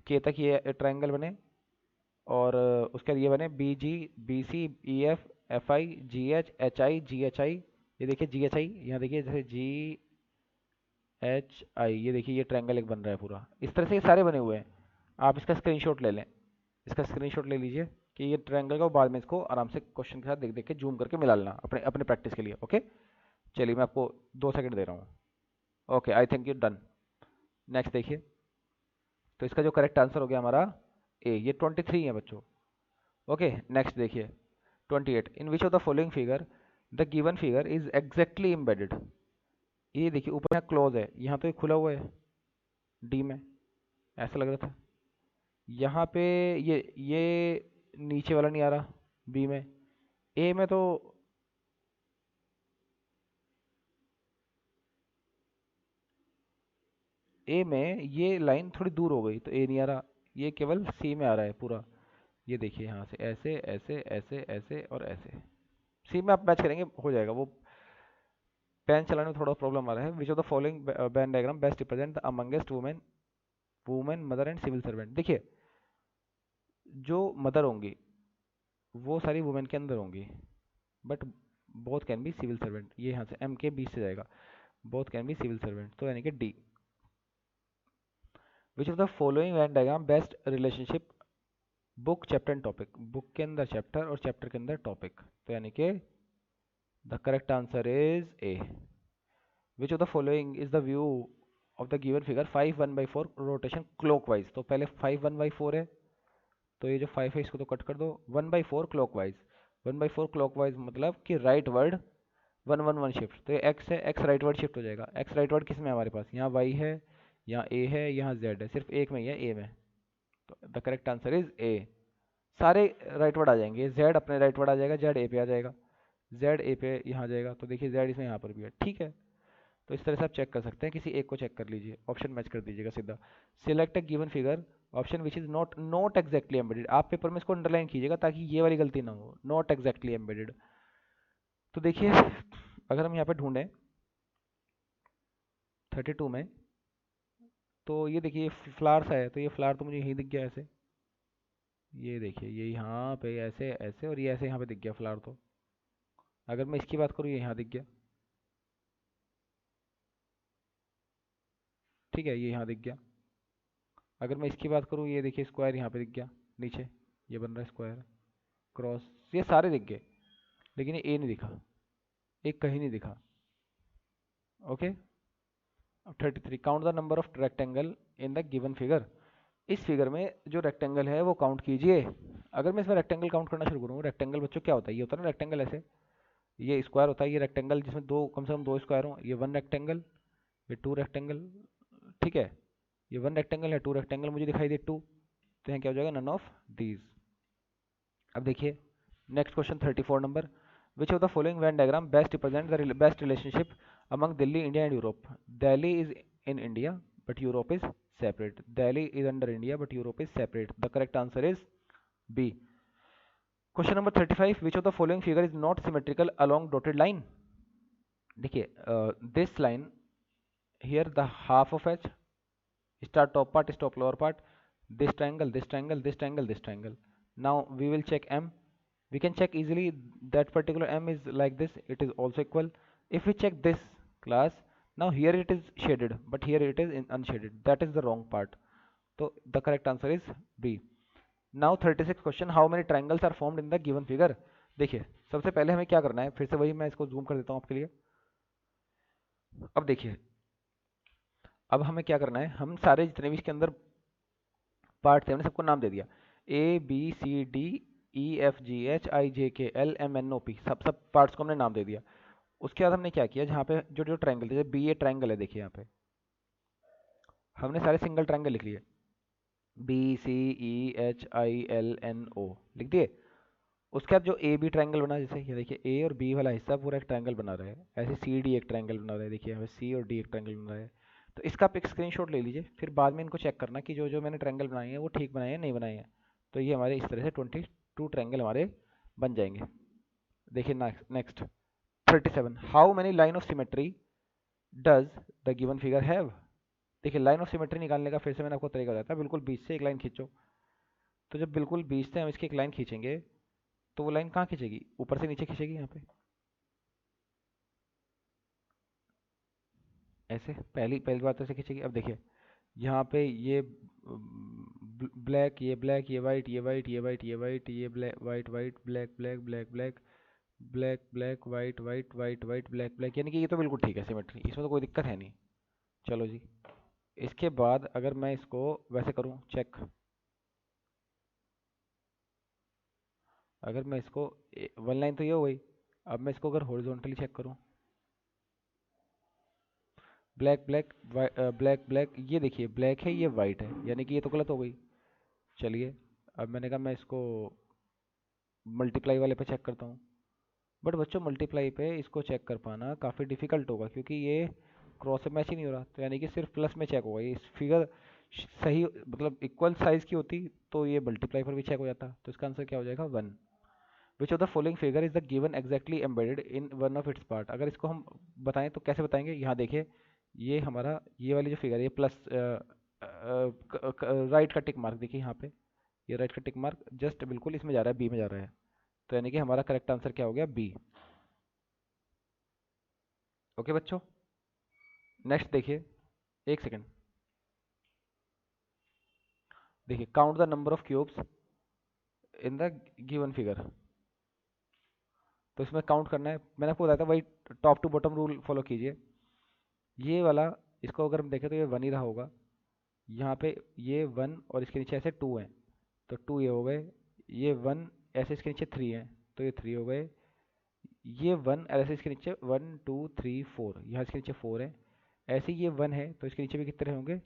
के तक ये ट्रायंगल बने, और उसके बाद ये बने B G B C E F F I G H H I G H I. ये देखिए जी एच आई, यहाँ देखिए जैसे जी एच आई, ये देखिए ये ट्रायंगल एक बन रहा है पूरा। इस तरह से ये सारे बने हुए हैं, आप इसका स्क्रीनशॉट ले लें। इसका स्क्रीनशॉट ले लीजिए कि ये ट्रायंगल का, बाद में इसको आराम से क्वेश्चन के साथ देख देख के जूम करके मिला लेना अपने अपने प्रैक्टिस के लिए। ओके, चलिए मैं आपको 2 सेकंड दे रहा हूँ। Okay, I think you done. Next देखिए, तो इसका जो करेक्ट आंसर हो गया हमारा ए, ये 23 है बच्चों। ओके, नेक्स्ट देखिए 28, in which of the following figure the given figure is exactly embedded. ये देखिए ऊपर यहाँ क्लोज है, यहाँ तो ये खुला हुआ है डी में, ऐसा लग रहा था। यहाँ पे ये नीचे वाला नहीं आ रहा बी में, ए में तो ए में ये लाइन थोड़ी दूर हो गई तो ए नहीं आ रहा, ये केवल सी में आ रहा है पूरा। ये देखिए यहाँ से ऐसे ऐसे ऐसे ऐसे और ऐसे, सी में आप मैच करेंगे हो जाएगा। वो पेन चलाने में थोड़ा प्रॉब्लम आ रहा है। Which of the following Venn diagram best represent the amongst women, women mother and civil servant. देखिए जो मदर होंगी वो सारी वुमेन के अंदर होंगी, but both can be civil servant. ये यहाँ से एम के बीच से जाएगा, both can be civil servant, तो यानी कि D. Which of the following Venn diagram best relationship book chapter and topic. Book के अंदर चैप्टर और चैप्टर के अंदर टॉपिक, तो यानी कि the correct answer is a. Which of the following is the view of the given figure 5 1/4 rotation clockwise. तो पहले 5 1/4 है, तो ये जो 5 है इसको तो कट कर दो। 1/4 क्लॉकवाइज, 1/4 क्लॉकवाइज मतलब कि राइट वर्ड 1 1 1 शिफ्ट, तो ये एक्स है, एक्स राइट वर्ड शिफ्ट हो जाएगा। एक्स राइट वर्ड किस में है हमारे पास, यहाँ वाई है, यहाँ ए है, यहाँ जेड है, सिर्फ एक में ही है ए में, तो the correct answer is a. सारे राइट वर्ड आ जाएंगे, जेड अपने राइट वर्ड आ जाएगा, जेड ए पे आ जाएगा, जेड ए पे यहाँ आ जाएगा, तो देखिए जेड इसमें यहाँ पर भी है। ठीक है, तो इस तरह से आप चेक कर सकते हैं, किसी एक को चेक कर लीजिए, ऑप्शन मैच कर दीजिएगा सीधा। Select a given figure, option which is not not exactly embedded. आप पेपर में इसको अंडरलाइन कीजिएगा ताकि ये वाली गलती ना हो, नॉट एग्जैक्टली एम्बेडेड। तो देखिए अगर हम यहाँ पे ढूंढें 32 में, तो ये देखिए फ्लावर सा है, तो ये फ्लावर तो मुझे यहीं दिख गया ऐसे, ये देखिए ये यहाँ पे ऐसे ऐसे, और ये ऐसे यहाँ पे दिख गया फ्लावर। तो अगर मैं इसकी बात करूँ ये यहाँ दिख गया, ठीक है, ये यहाँ दिख गया। अगर मैं इसकी बात करूँ, ये देखिए स्क्वायर यहाँ पे दिख गया नीचे, ये बन रहा है स्क्वायर क्रॉस, ये सारे दिख गए, लेकिन ये ए नहीं दिखा, एक कहीं नहीं दिखा। ओके, अब 33, count the number of rectangle in the given figure. इस फिगर में जो रेक्टेंगल है वो काउंट कीजिए। अगर मैं इसमें रेक्टेंगल काउंट करना शुरू करूँ, रेक्टेंगल बच्चों क्या होता है, ये होता है ना रेक्टेंगल ऐसे, ये स्क्वायर होता है, ये रेक्टेंगल जिसमें दो कम से कम दो स्क्वायर हो, ये वन रेक्टेंगल, ये टू रेक्टेंगल, ठीक है। ये वन रेक्टेंगल है, टू रेक्टेंगल मुझे दिखाई दे टू, तो यहाँ क्या हो जाएगा, नन ऑफ दीज। अब देखिए next question 34 number, which of the following Venn diagram best represent the best relationship among Delhi India and Europe. Delhi is in India but Europe is separate, Delhi is under India but Europe is separate. The correct answer is B. Question number 35, which of the following figure is not symmetrical along dotted line. देखिए this line here the half of H, start top part, stop lower part, this triangle, this triangle, this triangle, this triangle. Now we will check m. We can check easily that particular m is like this, it is also equal. If we check this class, now here it is shaded but here it is unshaded, that is the wrong part. So the correct answer is B. Now 36 question, how many triangles are formed in the given figure। देखिए सबसे पहले हमें क्या करना है, फिर से वही मैं इसको जूम कर देता हूँ आपके लिए। अब देखिए अब हमें क्या करना है, हम सारे जितने भी इसके अंदर पार्ट थे हमने सबको नाम दे दिया, A B C D E F G H I J K L M N O P, सब पार्ट्स को हमने नाम दे दिया। उसके बाद हमने क्या किया, जहाँ पे जो जो ट्रायंगल थे, बी ए ट्रायंगल है, देखिए यहाँ पे हमने सारे सिंगल ट्रायंगल लिख लिए, B C E H I L N O लिख दिए। उसके बाद जो ए बी ट्रायंगल बना, जैसे ये देखिए ए और बी वाला हिस्सा पूरा एक ट्रायंगल बना रहा है, ऐसे सी डी एक ट्रायंगल बना रहा है, देखिए यहाँ पे सी और डी एक ट्रायंगल बना रहा है। तो इसका आप एक स्क्रीनशॉट ले लीजिए, फिर बाद में इनको चेक करना कि जो जो मैंने ट्रायंगल बनाए हैं वो ठीक बनाए हैं नहीं बनाए हैं। तो ये हमारे इस तरह से 22 ट्रायंगल हमारे बन जाएंगे। देखिए next 37, how many line of symmetry does the given figure have. देखिए लाइन ऑफ सिमेट्री निकालने का फिर से मैंने आपको तरीका बताया था, बिल्कुल बीच से एक लाइन खींचो। तो जब बिल्कुल बीच से हम इसकी एक लाइन खींचेंगे तो वो लाइन कहाँ खींचेगी, ऊपर से नीचे खींचेगी, यहाँ पे ऐसे, पहली पहली बात ऐसे खींचेगी। अब देखिए यहाँ पे ये ब्लैक, ये ब्लैक, ये वाइट, ये वाइट, ये वाइट, ये वाइट, ये black white white black black black black black black white white white white black black, यानी कि ये तो बिल्कुल ठीक है सिमेट्री, इसमें तो कोई दिक्कत है नहीं। चलो जी, इसके बाद अगर मैं इसको वैसे करूँ चेक, अगर मैं इसको वन लाइन तो ये हो गई, अब मैं इसको अगर हॉरिजॉन्टली चेक करूँ, ब्लैक ब्लैक ब्लैक ब्लैक, ये देखिए ब्लैक है ये वाइट है, यानी कि ये तो गलत हो गई। चलिए अब मैंने कहा मैं इसको मल्टीप्लाई वाले पे चेक करता हूँ, बट बच्चों मल्टीप्लाई पे इसको चेक कर पाना काफ़ी डिफिकल्ट होगा, क्योंकि ये क्रॉस से मैच ही नहीं हो रहा, तो यानी कि सिर्फ प्लस में चेक होगा। ये फिगर सही मतलब इक्वल साइज की होती तो ये मल्टीप्लाई पर भी चेक हो जाता। तो इसका आंसर क्या हो जाएगा, one. Which of the following figure is the given exactly embedded in one of its part. अगर इसको हम बताएं तो कैसे बताएंगे, यहाँ देखिए ये हमारा ये वाली जो फिगर है, ये प्लस राइट का टिक मार्क देखिए यहाँ पे, ये राइट का टिक मार्क जस्ट बिल्कुल इसमें जा रहा है, बी में जा रहा है। तो यानी कि हमारा करेक्ट आंसर क्या हो गया, बी। ओके बच्चों, नेक्स्ट देखिए, एक सेकेंड, देखिए count the number of cubes in the given figure. तो इसमें काउंट करना है, मैंने आपको बताया था वही top to bottom rule follow कीजिए। ये वाला इसको अगर हम देखें तो ये वन ही रहा होगा, यहाँ पे ये वन और इसके नीचे ऐसे टू हैं, तो टू ये हो गए, ये वन ऐसे इसके नीचे थ्री हैं तो ये थ्री हो गए, ये वन ऐसे इसके नीचे वन टू थ्री फोर, यहाँ इसके नीचे फोर है, ऐसे ये वन है तो इसके नीचे भी कितने होंगे,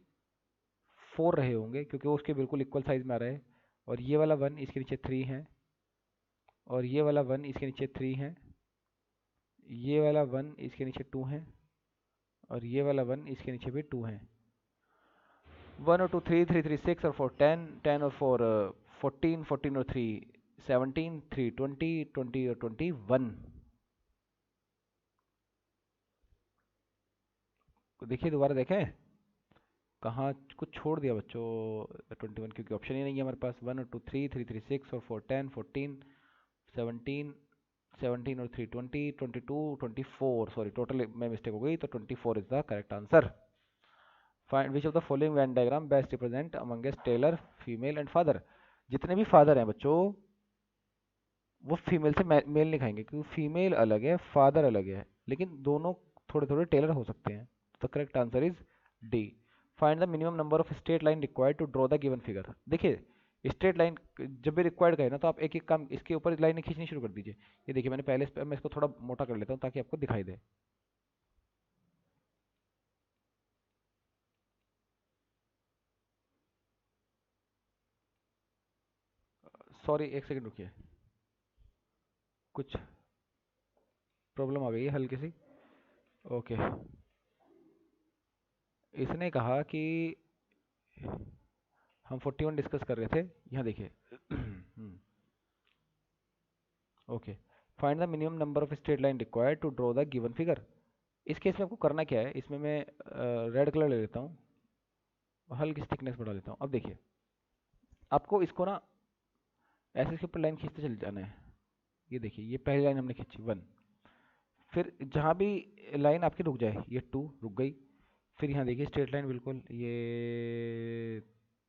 फोर रहे होंगे, क्योंकि वो उसके बिल्कुल इक्वल साइज में आ रहा है। और ये वाला वन इसके नीचे थ्री है, और ये वाला वन इसके नीचे थ्री है, ये वाला वन इसके नीचे टू है, और ये वाला वन इसके नीचे भी टू है। वन और two three, three three six और फोर टेन, टेन और फोर फोर्टीन, फोर्टीन और थ्री 17, थ्री 20, 20 और 21। देखिए दोबारा देखें, कहाँ कुछ छोड़ दिया बच्चों, 21, क्योंकि ऑप्शन ही नहीं है हमारे पास। वन और two three, three three six और फोर टेन, फोर्टीन, 17, 17 और थ्री 20, 22, 24, सॉरी टोटल में मिस्टेक हो गई, तो 24 is the correct answer. Find which of the following Venn diagram best represent amongst tailor female and father. जितने भी father हैं बच्चों वो फीमेल से मेल नहीं खाएंगे, क्योंकि फीमेल अलग है फादर अलग है, लेकिन दोनों थोड़े थोड़े टेलर हो सकते हैं। तो correct answer is D. Find the minimum number of straight line required to draw the given figure. देखिए स्ट्रेट लाइन जब भी रिक्वायर्ड कहे ना तो आप एक एक काम इसके ऊपर लाइनें खींचनी शुरू कर दीजिए। ये देखिए मैंने पहले मैं इसको थोड़ा मोटा कर लेता हूँ ताकि आपको दिखाई दे। सॉरी, एक सेकंड रुकिए, कुछ प्रॉब्लम आ गई है हल्की सी। ओके, इसने कहा कि हम 41 डिस्कस कर रहे थे, यहाँ देखिए। Okay, find the minimum number of straight line required to draw the given figure. इस केस में आपको करना क्या है, इसमें मैं रेड कलर ले लेता हूँ, हल्की थिकनेस बढ़ा लेता हूँ। अब देखिए आपको इसको ना ऐसे इसके ऊपर लाइन खींचते चले जाना है। ये देखिए ये पहली लाइन हमने खींची 1, फिर जहाँ भी लाइन आपकी रुक जाए, ये 2 रुक गई, फिर यहाँ देखिए स्ट्रेट लाइन बिल्कुल ये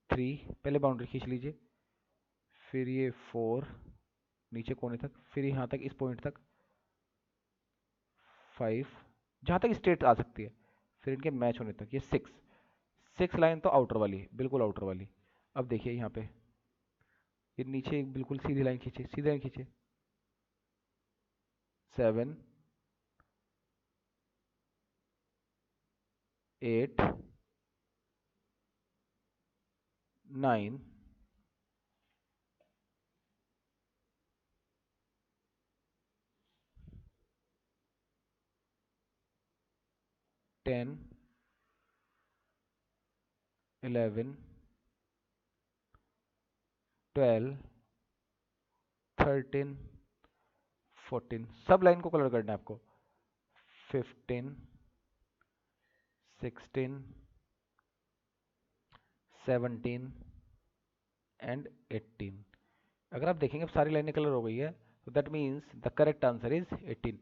3 पहले बाउंड्री खींच लीजिए, फिर ये 4 नीचे कोने तक, फिर यहाँ तक इस पॉइंट तक 5 जहाँ तक स्ट्रेट आ सकती है, फिर इनके मैच होने तक ये 6 लाइन तो आउटर वाली है, बिल्कुल आउटर वाली। अब देखिए यहाँ पे ये नीचे एक बिल्कुल सीधी लाइन खींचे, सीधी लाइन खींचे, 7 8 9 10 11 12 13 14, सब लाइन को कलर करना है आपको। 15 16 17 एंड 18। अगर आप देखेंगे अब सारी लाइनें कलर हो गई है, तो that means the correct answer is 18।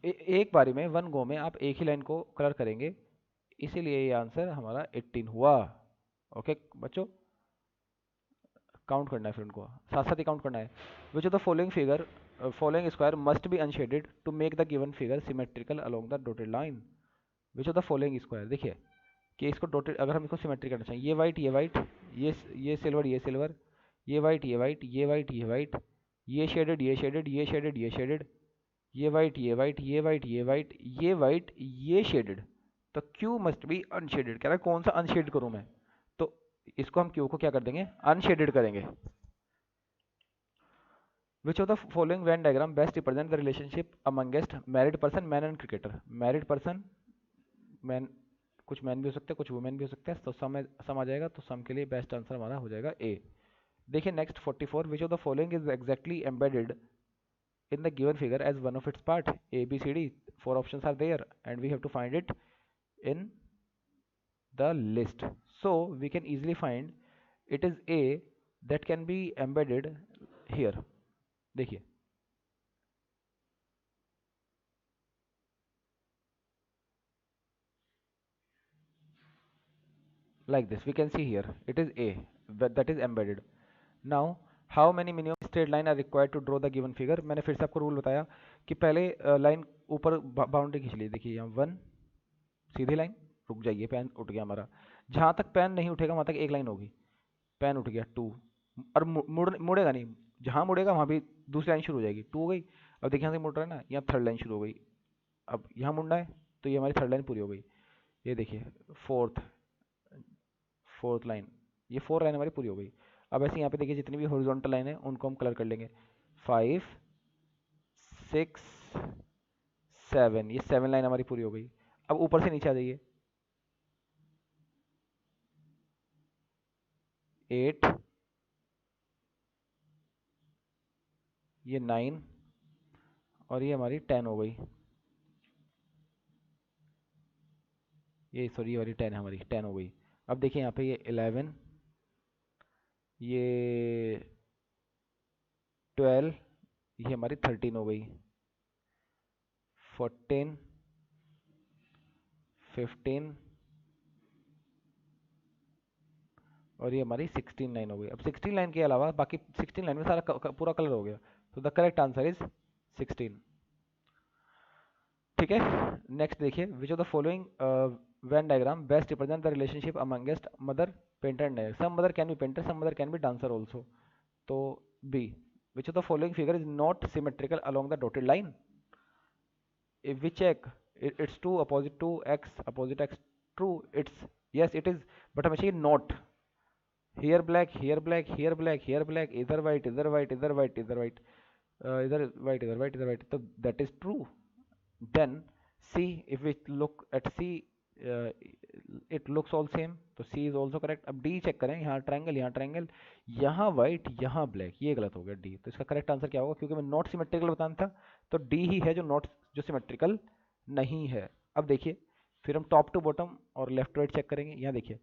एक बारी में 1 गो में आप एक ही लाइन को कलर करेंगे, इसीलिए ये आंसर हमारा 18 हुआ। ओके बच्चों, काउंट करना है, फिर उनको साथ साथ ही काउंट करना है। Which of the following figure following square must be unshaded to make the given figure symmetrical along the dotted line. Which of the following square, देखिए कि इसको डॉटेड, अगर हम इसको सिमेट्रिक करना चाहिए, ये वाइट ये वाइट, ये सिल्वर ये सिल्वर, ये वाइट ये वाइट ये वाइट ये वाइट, ये शेडेड ये शेडेड ये शेडेड ये शेडेड, ये वाइट ये वाइट ये वाइट ये वाइट ये वाइट ये शेडेड, तो क्यू मस्ट बी अनशेडेड। कह रहा है कौन सा अनशेड करूं मैं, तो इसको हम क्यू को क्या कर देंगे, अनशेडेड करेंगे। विच of the following Venn diagram best represent the relationship amongst married person man and cricketer. Married person man, कुछ मैन भी हो सकते हैं कुछ वुमेन भी हो सकते हैं, तो सम आ जाएगा, तो सम के लिए बेस्ट आंसर हमारा हो जाएगा ए। देखिए next 44, which of the following is exactly embedded in the given figure as one of its part, a b c d, 4 options are there and we have to find it in the list. So we can easily find it is a that can be embedded here. देखिए like this we can see here it is a that is embedded. Now how many minimum straight line are required to draw the given figure। मैंने फिर से आपको rule बताया कि पहले line ऊपर boundary खींच ली, देखिए यहाँ 1 सीधी लाइन, रुक जाइए, पेन उठ गया हमारा, जहाँ तक पेन नहीं उठेगा वहाँ तक एक लाइन होगी, पेन उठ गया 2, और मुड़ेगा नहीं, जहाँ मुड़ेगा वहाँ भी दूसरी लाइन शुरू हो जाएगी, 2 हो गई। अब देखिए यहाँ से मुड़ रहा है ना, यहाँ थर्ड लाइन शुरू हो गई, अब यहाँ मुड़ना है तो ये हमारी थर्ड लाइन पूरी हो गई। ये देखिए फोर्थ लाइन, ये 4 लाइन हमारी पूरी हो गई। अब ऐसे यहाँ पे देखिए जितनी भी हॉरिजॉन्टल लाइन है उनको हम कलर कर लेंगे, 5 6 7, ये 7 लाइन हमारी पूरी हो गई। अब ऊपर से नीचे आ जाइए, 8, ये 9 और ये हमारी 10 हो गई, ये सॉरी ये वाली 10 हमारी 10 हो गई। अब देखिए यहाँ पे ये 11, ये 12, ये हमारी 13 हो गई, 14 15 और ये हमारी 16 लाइन हो गई। अब 16 लाइन के अलावा बाकी 16 लाइन में सारा पूरा कलर हो गया, तो द करेक्ट आंसर इज 16। ठीक है, नेक्स्ट देखिए, विच of the following Venn diagram best represent the relationship amongst mother, painter and dancer. Some mother can be painter, some mother can be dancer also. तो B, which of the following figure is not symmetrical along the dotted line? If we check, it's 2 opposite x, true, it's, yes it is, but हमें चाहिए not. Here black, here black, here black, here black, इधर white, इधर white, इधर white, इधर white, इधर white, इधर white, इधर white, तो that is true. Then C, if we look at C, uh, it looks all same, तो C is also correct. अब D चेक करें, यहाँ ट्रायंगल, यहाँ ट्रायंगल, यहाँ white, यहाँ black, ये गलत हो गया D, तो इसका करेक्ट आंसर क्या होगा? क्योंकि मैं नॉट सिमेट्रिकल बताना था, तो D ही है जो नॉट, जो सिमेट्रिकल नहीं है. अब देखिए, फिर हम टॉप टू बॉटम और लेफ्ट राइट चेक करेंगे. यहाँ देखिए,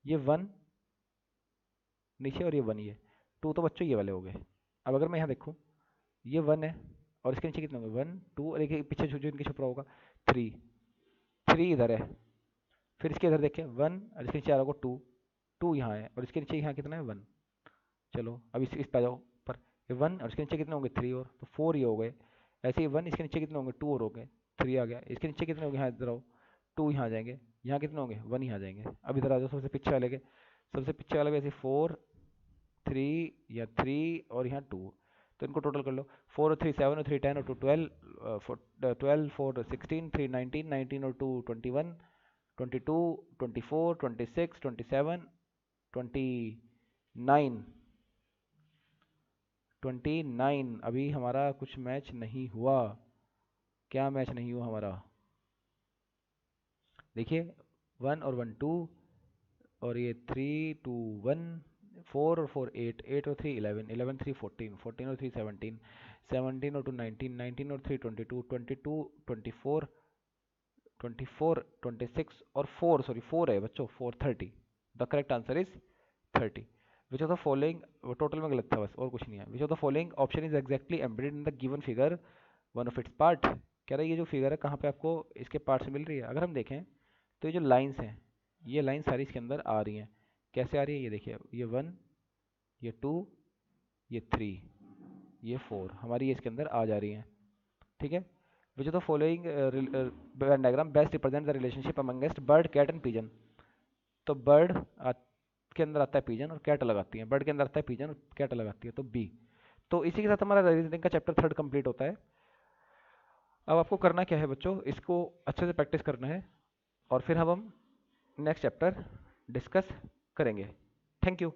ये 1 नीचे और ये 1, ये 2 तो बच्चों ये वाले हो गए. अब अगर मैं यहाँ देखूँ, ये 1 है और इसके नीचे कितने होंगे? 1 2, और एक पीछे जो इनके छुप रहा होगा 3, 3 इधर है. फिर इसके इधर देखें 1, और इसके नीचे आ रहा होगा 2, 2 यहाँ है, और इसके नीचे यहाँ कितना है? 1. चलो अब इस पे आ जाओ पर, ये 1 और इसके नीचे कितने होंगे? 3, और तो 4 ये हो गए. ऐसे ही 1, इसके नीचे कितने होंगे? 2 और हो गए, 3 आ गया. इसके नीचे कितने होंगे? यहाँ इधर आओ, 2 यहाँ आ जाएंगे. यहाँ कितने होंगे? 1 यहाँ आ जाएंगे. अब इधर आ जाओ सबसे पीछे वाले के, सबसे पीछे वाले भी ऐसे 4 3 या 3 और यहाँ 2, तो इनको टोटल कर लो. 4 और 3 7 और 3 10 और 2 12, 12 4 16, 3 19, 19 और 2 21, 22 24 26 27 29, 29. अभी हमारा कुछ मैच नहीं हुआ. क्या मैच नहीं हुआ हमारा? देखिए 1 और 1 2, और ये 3 2 1, 4 और 4 8, 8 और 3 11, 11 3 14, 14 और 3 17, 17 और 2 19, 19 और 3 22, 22 24, 24 26 और 4, सॉरी 4 है बच्चों, 4 30. The correct answer is 30. Which of the following, total में गलत था बस, और कुछ नहीं है. Which of the following option is exactly embedded in the given figure, one of its part. कह रहा है ये जो फिगर है कहाँ पे आपको इसके पार्ट्स मिल रही है. अगर हम देखें तो ये जो लाइंस हैं, ये लाइन सारी इसके अंदर आ रही हैं. कैसे आ रही है? ये देखिए, ये 1, ये 2, ये 3, ये 4, हमारी ये इसके अंदर आ जा रही हैं. ठीक है. Which of the following diagram best represent the relationship amongst bird cat and pigeon. तो बर्ड के अंदर आता है पिजन, और कैट अलग आती है. बर्ड के अंदर आता है पिजन और कैट अलग आती है, तो बी. तो इसी के साथ हमारा रीजनिंग का चैप्टर 3 कंप्लीट होता है. अब आपको करना क्या है बच्चों, इसको अच्छे से प्रैक्टिस करना है, और फिर हम नेक्स्ट चैप्टर डिस्कस करेंगे. Thank you.